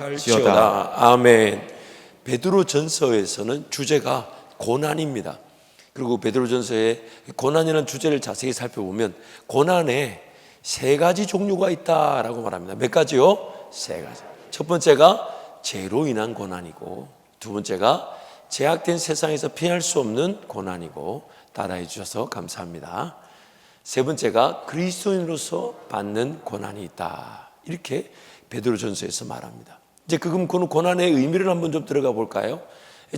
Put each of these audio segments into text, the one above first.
할지어다. 아멘. 베드로전서에서는 주제가 고난입니다. 그리고 베드로전서의 고난이라는 주제를 자세히 살펴보면 고난에 세 가지 종류가 있다라고 말합니다. 몇 가지요? 세 가지. 첫 번째가 죄로 인한 고난이고, 두 번째가 제약된 세상에서 피할 수 없는 고난이고, 따라해 주셔서 감사합니다. 세 번째가 그리스도인으로서 받는 고난이 있다. 이렇게 베드로전서에서 말합니다. 이제 그럼 그 고난의 의미를 한번 좀 들어가 볼까요?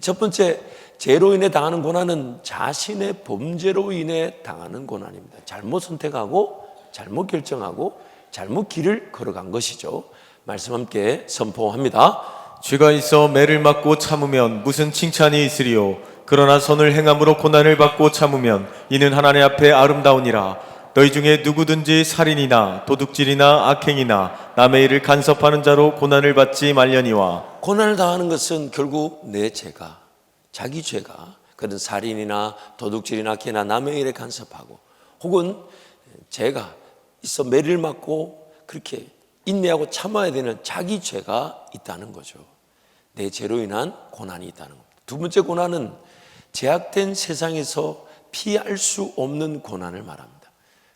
첫 번째, 죄로 인해 당하는 고난은 자신의 범죄로 인해 당하는 고난입니다. 잘못 선택하고 잘못 결정하고 잘못 길을 걸어간 것이죠. 말씀 함께 선포합니다. 죄가 있어 매를 맞고 참으면 무슨 칭찬이 있으리요. 그러나 선을 행함으로 고난을 받고 참으면 이는 하나님 앞에 아름다우니라. 너희 중에 누구든지 살인이나 도둑질이나 악행이나 남의 일을 간섭하는 자로 고난을 받지 말려니와. 고난을 당하는 것은 결국 내 죄가, 자기 죄가, 그런 살인이나 도둑질이나 악행이나 남의 일에 간섭하고, 혹은 죄가 있어 매를 맞고 그렇게 인내하고 참아야 되는 자기 죄가 있다는 거죠. 내 죄로 인한 고난이 있다는 겁니다. 두 번째 고난은 제약된 세상에서 피할 수 없는 고난을 말합니다.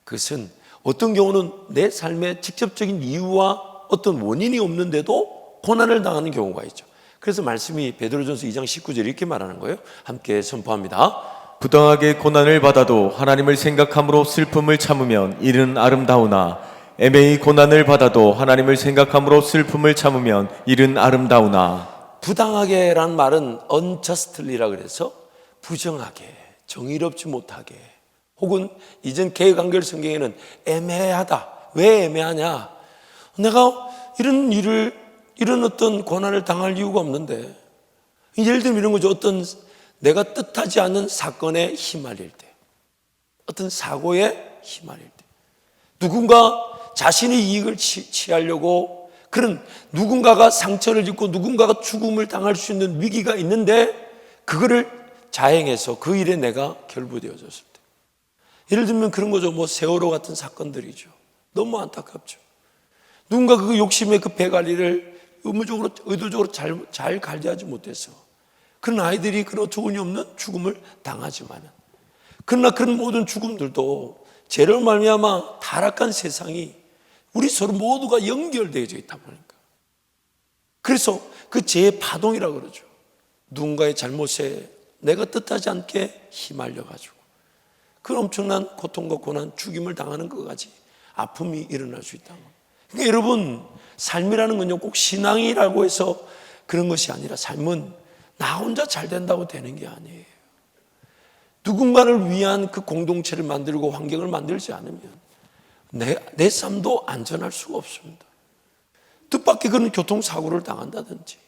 그것은 어떤 경우는 내 삶에 직접적인 이유와 어떤 원인이 없는데도 고난을 당하는 경우가 있죠. 그래서 말씀이 베드로전서 2장 19절 이렇게 말하는 거예요. 함께 선포합니다. 부당하게 고난을 받아도 하나님을 생각함으로 슬픔을 참으면 이는 아름다우나 애매히 고난을 받아도 하나님을 생각함으로 슬픔을 참으면 이는 아름다우나. 부당하게란 말은 unjustly라 그래서 부정하게, 정의롭지 못하게, 혹은 이전 개혁한글 성경에는 애매하다. 왜 애매하냐? 내가 이런 어떤 고난을 당할 이유가 없는데, 예를 들면 이런 거죠. 어떤 내가 뜻하지 않은 사건에 휘말릴 때, 어떤 사고에 휘말릴 때, 누군가 자신의 이익을 취하려고 그런 누군가가 상처를 입고 누군가가 죽음을 당할 수 있는 위기가 있는데 그거를 자행해서 그 일에 내가 결부되어졌을 때, 예를 들면 그런 거죠. 뭐 세월호 같은 사건들이죠. 너무 안타깝죠. 누군가 그 욕심에 그 배 관리를 의도적으로 잘 관리하지 못해서 그런 아이들이 그런 어처구니 없는 죽음을 당하지만은, 그러나 그런 모든 죽음들도 죄로 말미암아 타락한 세상이 우리 서로 모두가 연결되어져 있다 보니까, 그래서 그 죄의 파동이라고 그러죠. 누군가의 잘못에 내가 뜻하지 않게 휘말려가지고 그 엄청난 고통과 고난, 죽임을 당하는 것까지 아픔이 일어날 수 있다. 그러니까 여러분, 삶이라는 건요 꼭 신앙이라고 해서 그런 것이 아니라, 삶은 나 혼자 잘 된다고 되는 게 아니에요. 누군가를 위한 그 공동체를 만들고 환경을 만들지 않으면 내 삶도 안전할 수가 없습니다. 뜻밖의 그런 교통사고를 당한다든지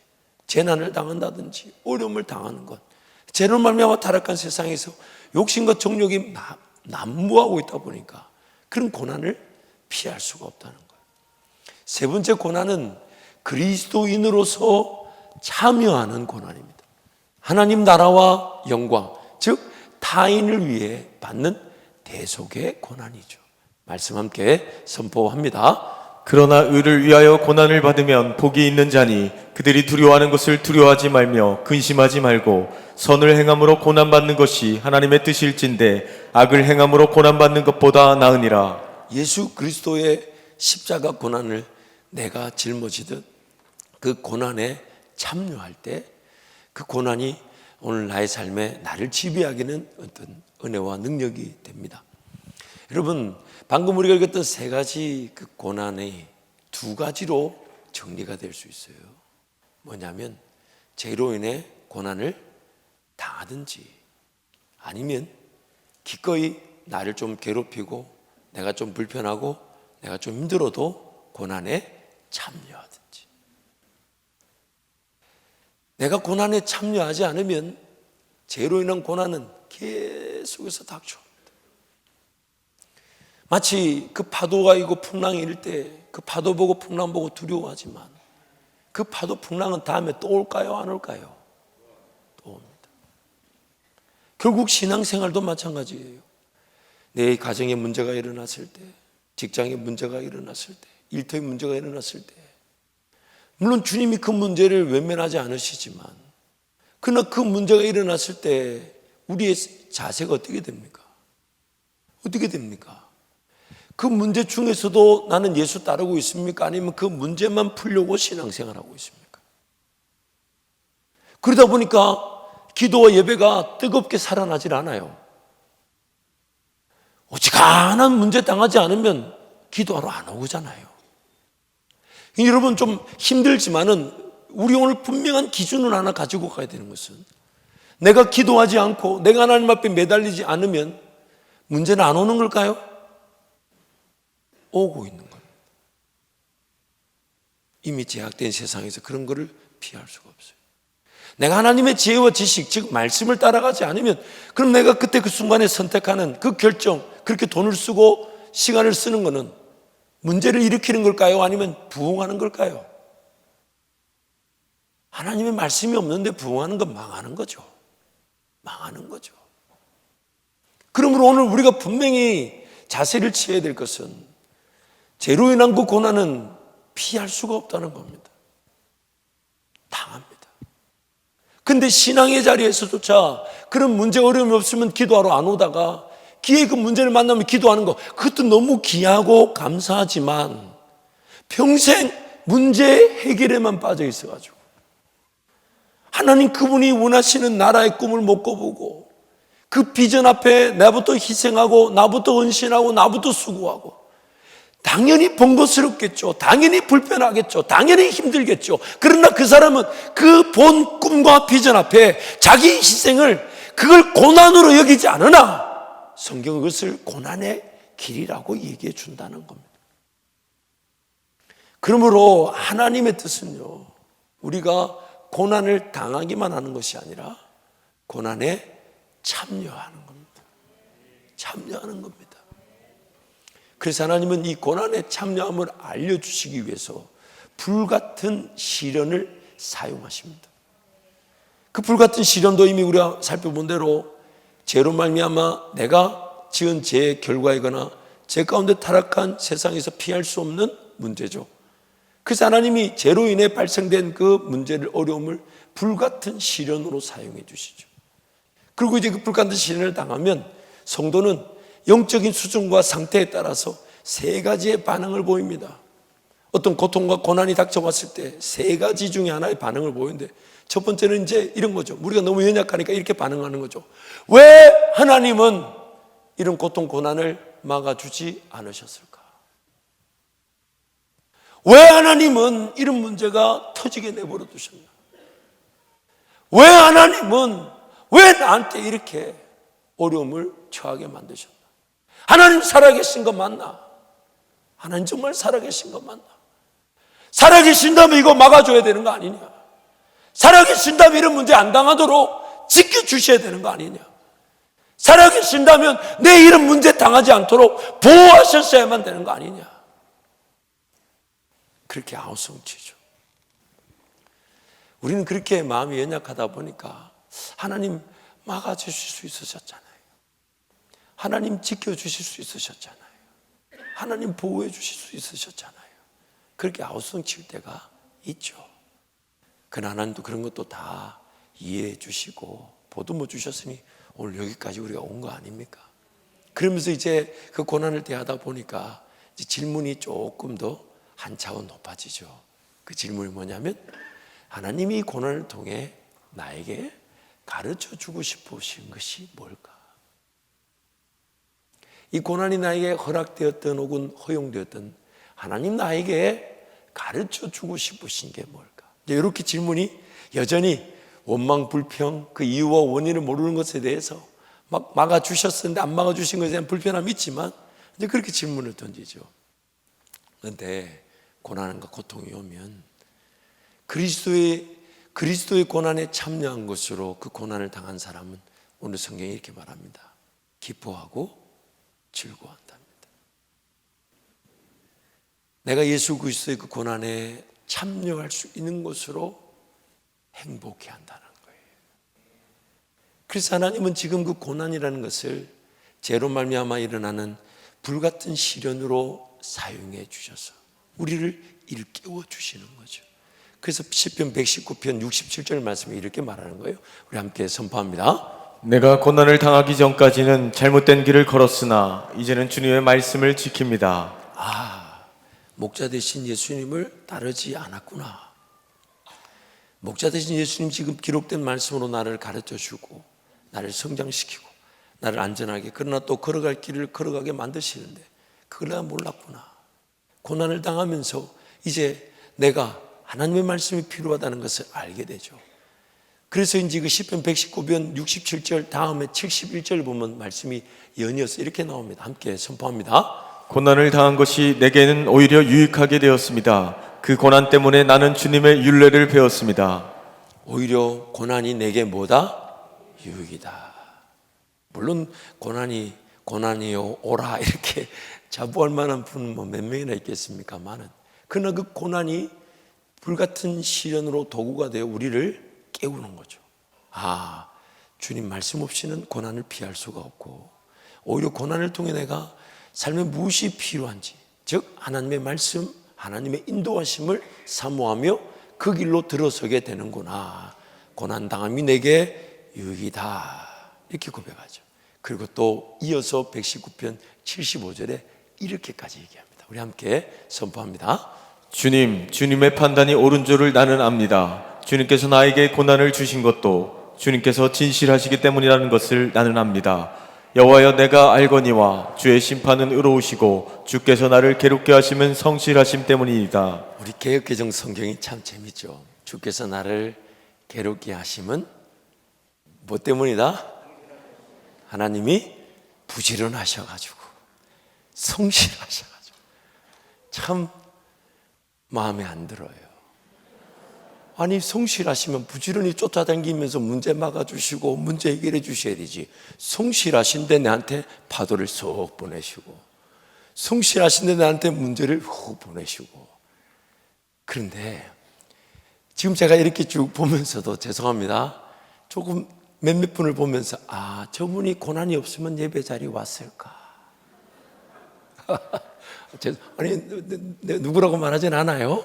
재난을 당한다든지 어려움을 당하는 것, 죄로 말미암아 타락한 세상에서 욕심과 정욕이 난무하고 있다 보니까 그런 고난을 피할 수가 없다는 거예요. 세 번째 고난은 그리스도인으로서 참여하는 고난입니다. 하나님 나라와 영광, 즉 타인을 위해 받는 대속의 고난이죠. 말씀 함께 선포합니다. 그러나 의를 위하여 고난을 받으면 복이 있는 자니 그들이 두려워하는 것을 두려워하지 말며 근심하지 말고 선을 행함으로 고난받는 것이 하나님의 뜻일진데 악을 행함으로 고난받는 것보다 나으니라. 예수 그리스도의 십자가 고난을 내가 짊어지듯 그 고난에 참여할 때 그 고난이 오늘 나의 삶에 나를 지배하기는 어떤 은혜와 능력이 됩니다. 여러분, 방금 우리가 읽었던 세 가지 그 고난의 두 가지로 정리가 될 수 있어요. 뭐냐면 죄로 인해 고난을 당하든지, 아니면 기꺼이 나를 좀 괴롭히고 내가 좀 불편하고 내가 좀 힘들어도 고난에 참여하든지. 내가 고난에 참여하지 않으면 죄로 인한 고난은 계속해서 닥쳐옵니다. 마치 그 파도가 이고 풍랑이 일 때 그 파도 보고 풍랑 보고 두려워하지만 그 파도 풍랑은 다음에 또 올까요? 안 올까요? 또 옵니다. 결국 신앙생활도 마찬가지예요. 내 가정에 문제가 일어났을 때, 직장에 문제가 일어났을 때, 일터에 문제가 일어났을 때 물론 주님이 그 문제를 외면하지 않으시지만, 그러나 그 문제가 일어났을 때 우리의 자세가 어떻게 됩니까? 어떻게 됩니까? 그 문제 중에서도 나는 예수 따르고 있습니까? 아니면 그 문제만 풀려고 신앙생활하고 있습니까? 그러다 보니까 기도와 예배가 뜨겁게 살아나질 않아요. 어지간한 문제 당하지 않으면 기도하러 안 오잖아요. 여러분, 좀 힘들지만은 우리 오늘 분명한 기준을 하나 가지고 가야 되는 것은, 내가 기도하지 않고 내가 하나님 앞에 매달리지 않으면 문제는 안 오는 걸까요? 오고 있는 겁니다. 이미 제약된 세상에서 그런 거를 피할 수가 없어요. 내가 하나님의 지혜와 지식, 즉 말씀을 따라가지 않으면, 그럼 내가 그때 그 순간에 선택하는 그 결정, 그렇게 돈을 쓰고 시간을 쓰는 거는 문제를 일으키는 걸까요? 아니면 부흥하는 걸까요? 하나님의 말씀이 없는데 부흥하는 건 망하는 거죠. 망하는 거죠. 그러므로 오늘 우리가 분명히 자세를 취해야 될 것은, 죄로 인한 그 고난은 피할 수가 없다는 겁니다. 당합니다. 근데 신앙의 자리에서조차 그런 문제 어려움이 없으면 기도하러 안 오다가 기회에 그 문제를 만나면 기도하는 거, 그것도 너무 귀하고 감사하지만 평생 문제 해결에만 빠져 있어가지고 하나님 그분이 원하시는 나라의 꿈을 못 꿔보고 그 비전 앞에 나부터 희생하고 나부터 헌신하고 나부터 수고하고, 당연히 번거스럽겠죠. 당연히 불편하겠죠. 당연히 힘들겠죠. 그러나 그 사람은 그 본 꿈과 비전 앞에 자기 희생을, 그걸 고난으로 여기지 않으나 성경은 그것을 고난의 길이라고 얘기해 준다는 겁니다. 그러므로 하나님의 뜻은요, 우리가 고난을 당하기만 하는 것이 아니라 고난에 참여하는 겁니다. 참여하는 겁니다. 그래서 하나님은 이 고난에 참여함을 알려주시기 위해서 불같은 시련을 사용하십니다. 그 불같은 시련도 이미 우리가 살펴본 대로 죄로 말미암아 내가 지은 죄의 결과이거나 죄 가운데 타락한 세상에서 피할 수 없는 문제죠. 그래서 하나님이 죄로 인해 발생된 그 문제를, 어려움을 불같은 시련으로 사용해 주시죠. 그리고 이제 그 불같은 시련을 당하면 성도는 영적인 수준과 상태에 따라서 세 가지의 반응을 보입니다. 어떤 고통과 고난이 닥쳐왔을 때 세 가지 중에 하나의 반응을 보이는데, 첫 번째는 이제 이런 거죠. 우리가 너무 연약하니까 이렇게 반응하는 거죠. 왜 하나님은 이런 고통, 고난을 막아주지 않으셨을까? 왜 하나님은 이런 문제가 터지게 내버려 두셨나? 왜 하나님은 왜 나한테 이렇게 어려움을 처하게 만드셨나? 하나님 살아계신 거 맞나? 하나님 정말 살아계신 거 맞나? 살아계신다면 이거 막아줘야 되는 거 아니냐? 살아계신다면 이런 문제 안 당하도록 지켜주셔야 되는 거 아니냐? 살아계신다면 내 이런 문제 당하지 않도록 보호하셨어야만 되는 거 아니냐? 그렇게 아우성치죠. 우리는 그렇게 마음이 연약하다 보니까 하나님 막아주실 수 있으셨잖아요. 하나님 지켜주실 수 있으셨잖아요. 하나님 보호해 주실 수 있으셨잖아요. 그렇게 아우성칠 때가 있죠. 그러나 하나님도 그런 것도 다 이해해 주시고 보듬어 주셨으니 오늘 여기까지 우리가 온 거 아닙니까? 그러면서 이제 그 고난을 대하다 보니까 이제 질문이 조금 더 한 차원 높아지죠. 그 질문이 뭐냐면, 하나님이 이 고난을 통해 나에게 가르쳐 주고 싶으신 것이 뭘까? 이 고난이 나에게 허락되었든 혹은 허용되었든 하나님 나에게 가르쳐 주고 싶으신 게 뭘까? 이제 이렇게 질문이 여전히 원망, 불평, 그 이유와 원인을 모르는 것에 대해서 막 막아주셨었는데 안 막아주신 것에 대한 불편함이 있지만 이제 그렇게 질문을 던지죠. 그런데 고난과 고통이 오면 그리스도의 고난에 참여한 것으로 그 고난을 당한 사람은 오늘 성경이 이렇게 말합니다. 기뻐하고 즐거워한답니다. 내가 예수 그리스도의 그 고난에 참여할 수 있는 것으로 행복해 한다는 거예요. 그래서 하나님은 지금 그 고난이라는 것을 죄로 말미암아 일어나는 불같은 시련으로 사용해 주셔서 우리를 일깨워 주시는 거죠. 그래서 시편 119편 67절 말씀이 이렇게 말하는 거예요. 우리 함께 선포합니다. 내가 고난을 당하기 전까지는 잘못된 길을 걸었으나 이제는 주님의 말씀을 지킵니다. 목자 되신 예수님을 따르지 않았구나. 목자 되신 예수님 지금 기록된 말씀으로 나를 가르쳐 주고 나를 성장시키고 나를 안전하게 그러나 또 걸어갈 길을 걸어가게 만드시는데 그걸 내가 몰랐구나. 고난을 당하면서 이제 내가 하나님의 말씀이 필요하다는 것을 알게 되죠. 그래서 이제 그 시편 119편 67절 다음에 71절 보면 말씀이 연이어서 이렇게 나옵니다. 함께 선포합니다. 고난을 당한 것이 내게는 오히려 유익하게 되었습니다. 그 고난 때문에 나는 주님의 율례를 배웠습니다. 오히려 고난이 내게 뭐다? 유익이다. 물론 고난이요 오라 이렇게 자부할 만한 분은 뭐 몇 명이나 있겠습니까만은 그러나 그 고난이 불같은 시련으로 도구가 되어 우리를 깨우는 거죠. 주님 말씀 없이는 고난을 피할 수가 없고 오히려 고난을 통해 내가 삶에 무엇이 필요한지 즉 하나님의 말씀, 하나님의 인도하심을 사모하며 그 길로 들어서게 되는구나. 고난당함이 내게 유익이다 이렇게 고백하죠. 그리고 또 이어서 119편 75절에 이렇게까지 얘기합니다. 우리 함께 선포합니다. 주님의 판단이 옳은 줄을 나는 압니다. 주님께서 나에게 고난을 주신 것도 주님께서 진실하시기 때문이라는 것을 나는 압니다. 여호와여 내가 알거니와 주의 심판은 의로우시고 주께서 나를 괴롭게 하심은 성실하심 때문이니이다. 우리 개역개정 성경이 참 재밌죠. 주께서 나를 괴롭게 하심은 뭐 때문이다? 하나님이 부지런하셔가지고 성실하셔가지고 참 마음에 안 들어요. 아니 성실하시면 부지런히 쫓아다니면서 문제 막아주시고 문제 해결해 주셔야 되지. 성실하신데 내한테 파도를 쏙 보내시고 성실하신데 나한테 문제를 훅 보내시고. 그런데 지금 제가 이렇게 쭉 보면서도 죄송합니다. 조금 몇몇 분을 보면서 저분이 고난이 없으면 예배 자리에 왔을까? 아니 누구라고 말하진 않아요.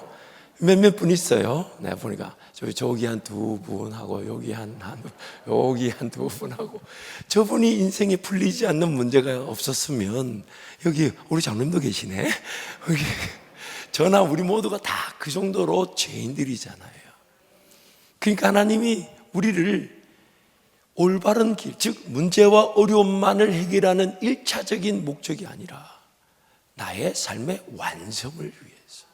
몇몇 분 있어요. 내가 보니까 저기 한 두 분하고 여기 한 두 분하고 저분이 인생에 풀리지 않는 문제가 없었으면 여기 우리 장로님도 계시네. 여기 저나 우리 모두가 다 그 정도로 죄인들이잖아요. 그러니까 하나님이 우리를 올바른 길, 즉 문제와 어려움만을 해결하는 1차적인 목적이 아니라 나의 삶의 완성을 위해서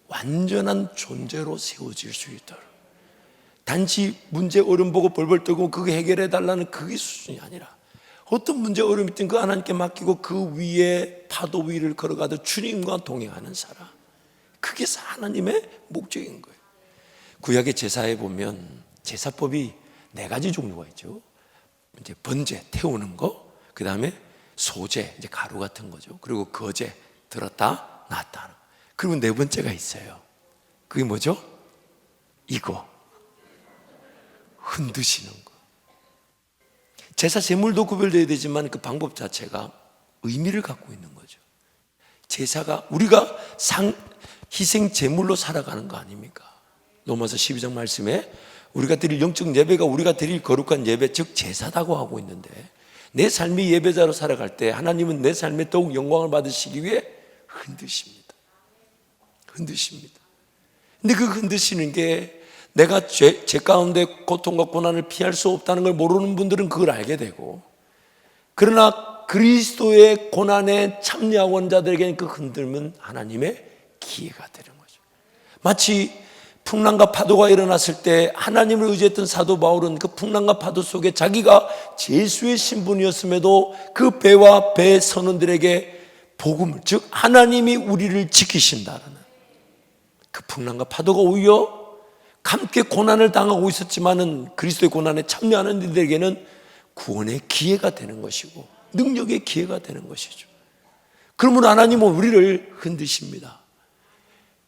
완전한 존재로 세워질 수 있도록 단지 문제 어려움 보고 벌벌 떨고 그거 해결해 달라는 그게 수준이 아니라 어떤 문제 어려움이 있든 그 하나님께 맡기고 그 위에 파도 위를 걸어가도 주님과 동행하는 사람, 그게 하나님의 목적인 거예요. 구약의 제사에 보면 제사법이 4가지 종류가 있죠. 이제 번제 태우는 거, 그 다음에 소제 이제 가루 같은 거죠. 그리고 거제 들었다 놨다. 그리고 4번째가 있어요. 그게 뭐죠? 이거 흔드시는 거. 제사 제물도 구별되어야 되지만 그 방법 자체가 의미를 갖고 있는 거죠. 제사가 우리가 희생 제물로 살아가는 거 아닙니까? 로마서 12장 말씀에 우리가 드릴 영적 예배가 우리가 드릴 거룩한 예배 즉 제사다고 하고 있는데 내 삶이 예배자로 살아갈 때 하나님은 내 삶에 더욱 영광을 받으시기 위해 흔드십니다. 근데 그 흔드시는 게 내가 죄 가운데 고통과 고난을 피할 수 없다는 걸 모르는 분들은 그걸 알게 되고, 그러나 그리스도의 고난에 참여한 자들에게는 그 흔들면 하나님의 기회가 되는 거죠. 마치 풍랑과 파도가 일어났을 때 하나님을 의지했던 사도 바울은 그 풍랑과 파도 속에 자기가 제수의 신분이었음에도 그 배와 배 선원들에게 복음을, 즉 하나님이 우리를 지키신다라는 그 풍랑과 파도가 오히려 함께 고난을 당하고 있었지만은 그리스도의 고난에 참여하는 이들에게는 구원의 기회가 되는 것이고 능력의 기회가 되는 것이죠. 그러므로 하나님은 우리를 흔드십니다.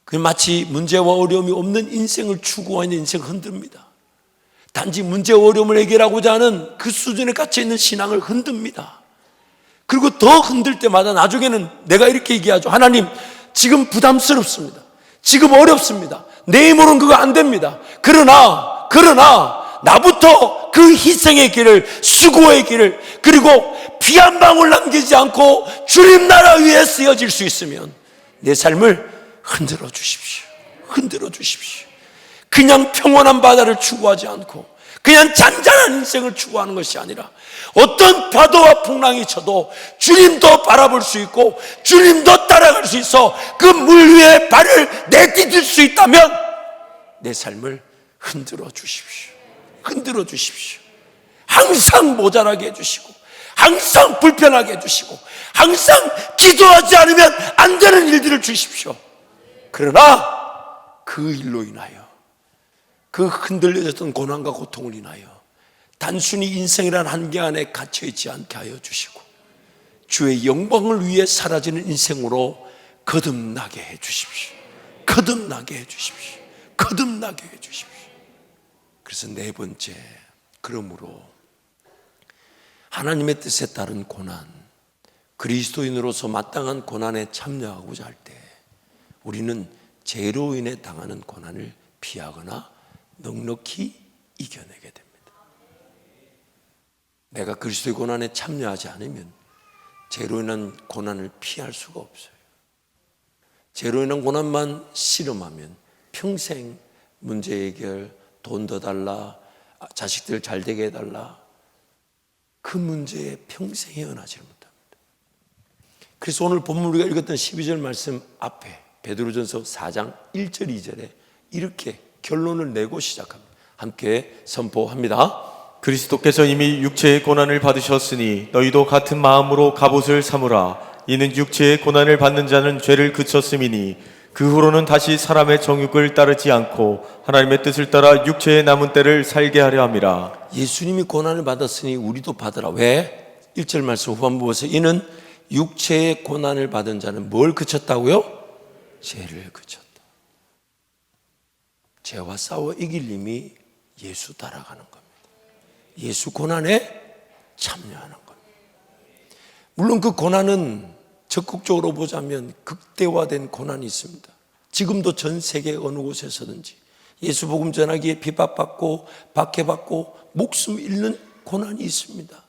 그 마치 문제와 어려움이 없는 인생을 추구하는 인생을 흔듭니다. 단지 문제와 어려움을 해결하고자 하는 그 수준에 갇혀 있는 신앙을 흔듭니다. 그리고 더 흔들 때마다 나중에는 내가 이렇게 얘기하죠. 하나님, 지금 부담스럽습니다. 지금 어렵습니다. 내 힘으로는 그거 안 됩니다. 그러나 나부터 그 희생의 길을, 수고의 길을, 그리고 피 한 방울 남기지 않고 주님 나라 위에 쓰여질 수 있으면 내 삶을 흔들어 주십시오. 흔들어 주십시오. 그냥 평온한 바다를 추구하지 않고 그냥 잔잔한 인생을 추구하는 것이 아니라 어떤 파도와 풍랑이 쳐도 주님도 바라볼 수 있고 주님도 따라갈 수 있어 그 물 위에 발을 내디딜 수 있다면 내 삶을 흔들어 주십시오. 흔들어 주십시오. 항상 모자라게 해주시고 항상 불편하게 해주시고 항상 기도하지 않으면 안 되는 일들을 주십시오. 그러나 그 일로 인하여 그 흔들려졌던 고난과 고통을 인하여 단순히 인생이란 한계 안에 갇혀있지 않게 하여 주시고 주의 영광을 위해 사라지는 인생으로 거듭나게 해 주십시오. 거듭나게 해 주십시오. 거듭나게 해 주십시오. 그래서 네 번째, 그러므로 하나님의 뜻에 따른 고난, 그리스도인으로서 마땅한 고난에 참여하고자 할 때 우리는 죄로 인해 당하는 고난을 피하거나 넉넉히 이겨내게 됩니다. 내가 그리스도의 고난에 참여하지 않으면 죄로 인한 고난을 피할 수가 없어요. 죄로 인한 고난만 실험하면 평생 문제 해결, 돈 더 달라, 자식들 잘 되게 해달라, 그 문제에 평생 헤어나지를 못합니다. 그래서 오늘 본문 우리가 읽었던 12절 말씀 앞에 베드로전서 4장 1절 2절에 이렇게 결론을 내고 시작합니다. 함께 선포합니다. 그리스도께서 이미 육체의 고난을 받으셨으니 너희도 같은 마음으로 갑옷을 삼으라. 이는 육체의 고난을 받는 자는 죄를 그쳤음이니 그 후로는 다시 사람의 정욕을 따르지 않고 하나님의 뜻을 따라 육체의 남은 때를 살게 하려 함이라. 예수님이 고난을 받았으니 우리도 받으라. 왜? 1절 말씀 후반부 보세요. 이는 육체의 고난을 받은 자는 뭘 그쳤다고요? 죄를 그쳤다. 죄와 싸워 이길 힘이 예수 따라가는 겁니다. 예수 고난에 참여하는 겁니다. 물론 그 고난은 적극적으로 보자면 극대화된 고난이 있습니다. 지금도 전 세계 어느 곳에서든지 예수 복음 전하기에 비박받고 박해받고 목숨 잃는 고난이 있습니다.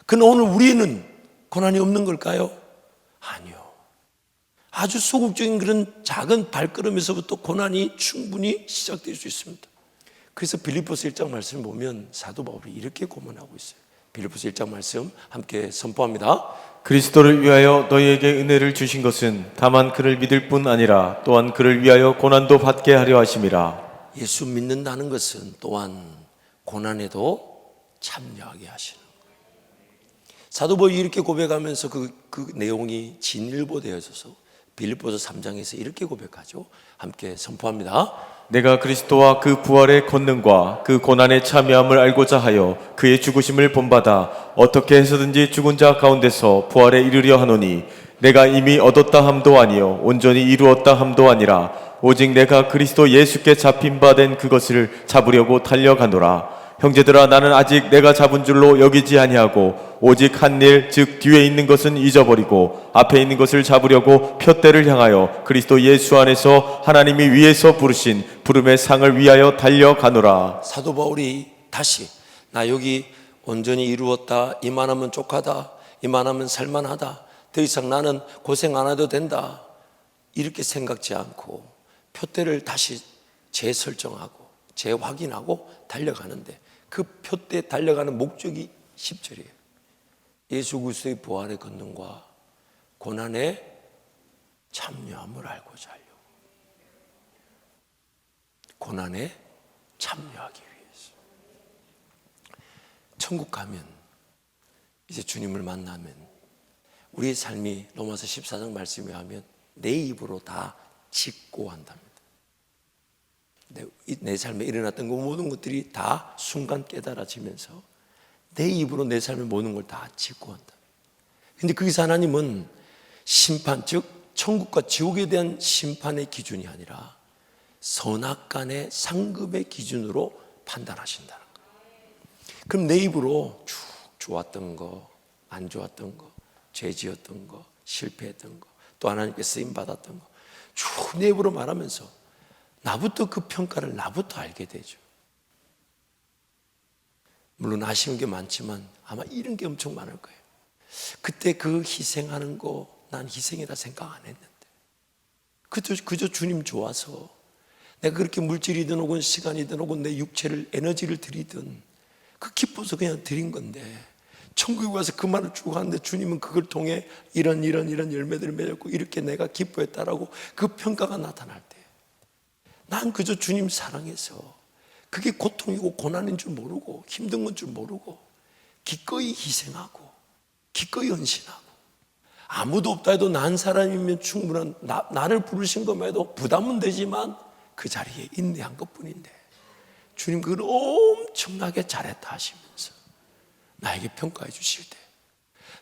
그러나 오늘 우리는 고난이 없는 걸까요? 아니요. 아주 소극적인 그런 작은 발걸음에서부터 고난이 충분히 시작될 수 있습니다. 그래서 빌립보서 1장 말씀을 보면 사도 바울이 이렇게 고문하고 있어요. 빌립보서 1장 말씀 함께 선포합니다. 그리스도를 위하여 너희에게 은혜를 주신 것은 다만 그를 믿을 뿐 아니라 또한 그를 위하여 고난도 받게 하려 하심이라. 예수 믿는다는 것은 또한 고난에도 참여하게 하시는 거예요. 사도 바울이 이렇게 고백하면서 그 내용이 진일보되어져서 빌립보서 3장에서 이렇게 고백하죠. 함께 선포합니다. 내가 그리스도와 그 부활의 권능과 그 고난의 참여함을 알고자 하여 그의 죽으심을 본받아 어떻게 해서든지 죽은 자 가운데서 부활에 이르려 하노니 내가 이미 얻었다 함도 아니요 온전히 이루었다 함도 아니라 오직 내가 그리스도 예수께 잡힌 바 된 그것을 잡으려고 달려가노라. 형제들아, 나는 아직 내가 잡은 줄로 여기지 아니하고 오직 한 일, 즉 뒤에 있는 것은 잊어버리고 앞에 있는 것을 잡으려고 푯대를 향하여 그리스도 예수 안에서 하나님이 위에서 부르신 부름의 상을 위하여 달려가노라. 사도 바울이 다시 나 여기 온전히 이루었다, 이만하면 족하다, 이만하면 살만하다, 더 이상 나는 고생 안 해도 된다, 이렇게 생각지 않고 푯대를 다시 재설정하고 재확인하고 달려가는데 그 푯대에 달려가는 목적이 10절이에요. 예수 그리스도의 부활의 권능과 고난에 참여함을 알고자 하려고. 고난에 참여하기 위해서. 천국 가면 이제 주님을 만나면 우리의 삶이 로마서 14장 말씀에 하면 내 입으로 다 직고한답니다. 내 삶에 일어났던 그 모든 것들이 다 순간 깨달아지면서 내 입으로 내 삶의 모든 걸 다 직고한다. 그런데 거기서 하나님은 심판, 즉 천국과 지옥에 대한 심판의 기준이 아니라 선악간의 상급의 기준으로 판단하신다는 거예요. 그럼 내 입으로 쭉 좋았던 거, 안 좋았던 거, 죄 지었던 거, 실패했던 거, 또 하나님께 쓰임 받았던 거 쭉 내 입으로 말하면서 나부터 그 평가를 나부터 알게 되죠. 물론 아쉬운 게 많지만 아마 이런 게 엄청 많을 거예요. 그때 그 희생하는 거 난 희생이라 생각 안 했는데 그저 주님 좋아서 내가 그렇게 물질이든 혹은 시간이든 혹은 내 육체를 에너지를 드리든 그 기뻐서 그냥 드린 건데 천국에 가서 그 말을 쭉 하는데 주님은 그걸 통해 이런 열매들을 맺었고 이렇게 내가 기뻐했다라고 그 평가가 나타날 때 난 그저 주님 사랑해서 그게 고통이고 고난인 줄 모르고 힘든 건 줄 모르고 기꺼이 희생하고 기꺼이 헌신하고 아무도 없다 해도 난 사람이면 충분한 나를 부르신 것만 해도 부담은 되지만 그 자리에 인내한 것뿐인데 주님 그걸 엄청나게 잘했다 하시면서 나에게 평가해 주실 때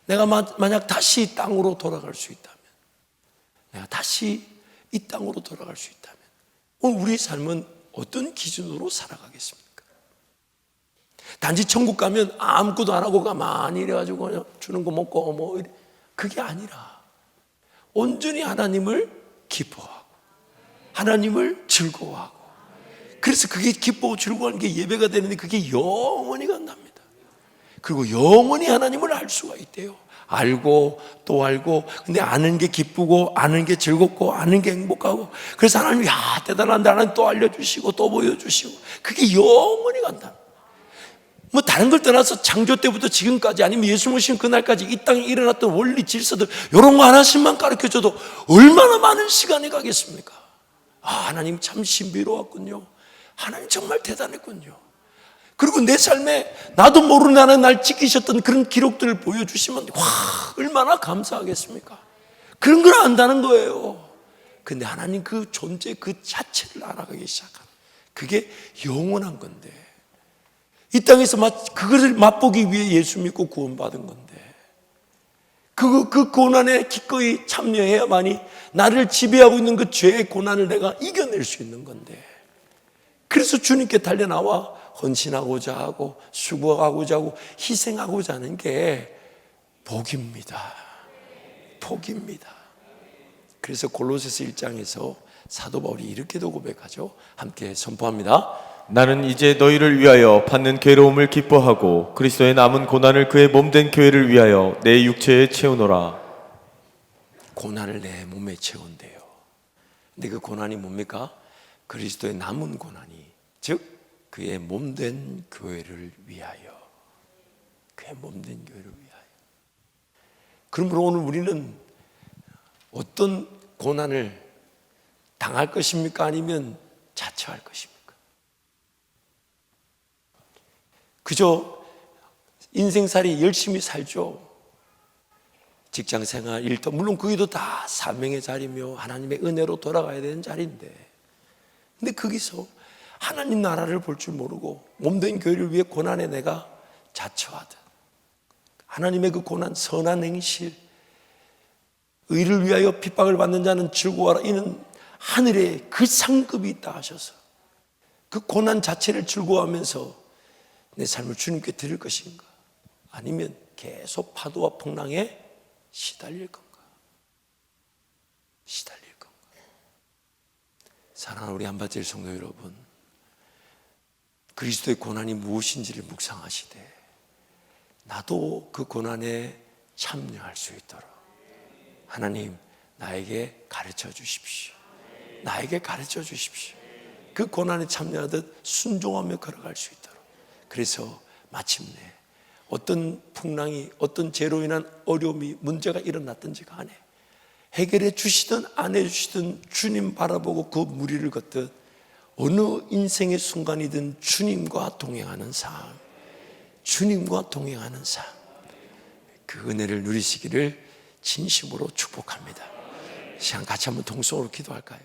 내가 만약 다시 이 땅으로 돌아갈 수 있다면 내가 다시 이 땅으로 돌아갈 수 있다면 오늘 우리 삶은 어떤 기준으로 살아가겠습니까? 단지 천국 가면 아무것도 안 하고 가만히 이래가지고 그냥 주는 거 먹고 뭐 그게 아니라 온전히 하나님을 기뻐하고 하나님을 즐거워하고 그래서 그게 기뻐하고 즐거워하는 게 예배가 되는데 그게 영원히 간답니다. 그리고 영원히 하나님을 알 수가 있대요. 알고 또 알고 근데 아는 게 기쁘고 아는 게 즐겁고 아는 게 행복하고 그래서 하나님이 야 대단한데 하나님 또 알려주시고 또 보여주시고 그게 영원히 간다. 뭐 다른 걸 떠나서 창조 때부터 지금까지 아니면 예수 모신 그날까지 이 땅에 일어났던 원리 질서들 이런 거 하나씩만 가르쳐줘도 얼마나 많은 시간이 가겠습니까? 아 하나님 참 신비로웠군요. 하나님 정말 대단했군요. 그리고 내 삶에 나도 모르는 나에 날 지키셨던 그런 기록들을 보여주시면 와 얼마나 감사하겠습니까? 그런 걸 안다는 거예요. 근데 하나님 그 존재 그 자체를 알아가기 시작한 그게 영원한 건데 이 땅에서 그것을 맛보기 위해 예수 믿고 구원받은 건데 그 고난에 기꺼이 참여해야만이 나를 지배하고 있는 그 죄의 고난을 내가 이겨낼 수 있는 건데 그래서 주님께 달려나와 헌신하고자 하고 수고하고자 하고 희생하고자 하는 게 복입니다. 복입니다. 그래서 골로새서 1장에서 사도 바울이 이렇게도 고백하죠. 함께 선포합니다. 나는 이제 너희를 위하여 받는 괴로움을 기뻐하고 그리스도의 남은 고난을 그의 몸된 교회를 위하여 내 육체에 채우노라. 고난을 내 몸에 채운대요. 근데 그 고난이 뭡니까? 그리스도의 남은 고난이 즉 그의 몸된 교회를 위하여 그의 몸된 교회를 위하여 그러므로 오늘 우리는 어떤 고난을 당할 것입니까? 아니면 자처할 것입니까? 그저 인생살이 열심히 살죠. 직장생활, 일터 물론 그게도 다 사명의 자리며 하나님의 은혜로 돌아가야 되는 자리인데 근데 거기서 하나님 나라를 볼 줄 모르고 몸된 교회를 위해 고난에 내가 자처하듯 하나님의 그 고난 선한 행실 의를 위하여 핍박을 받는 자는 즐거워하라 이는 하늘에 그 상급이 있다 하셔서 그 고난 자체를 즐거워하면서 내 삶을 주님께 드릴 것인가 아니면 계속 파도와 풍랑에 시달릴 건가 시달릴 건가 사랑하는 우리 한밭질 성도 여러분 그리스도의 고난이 무엇인지를 묵상하시되 나도 그 고난에 참여할 수 있도록 하나님 나에게 가르쳐 주십시오. 나에게 가르쳐 주십시오. 그 고난에 참여하듯 순종하며 걸어갈 수 있도록 그래서 마침내 어떤 풍랑이 어떤 죄로 인한 어려움이 문제가 일어났든지 간에 해결해 주시든 안 해주시든 주님 바라보고 그 무리를 걷듯 어느 인생의 순간이든 주님과 동행하는 삶 주님과 동행하는 삶 그 은혜를 누리시기를 진심으로 축복합니다. 시간 같이 한번 동성으로 기도할까요?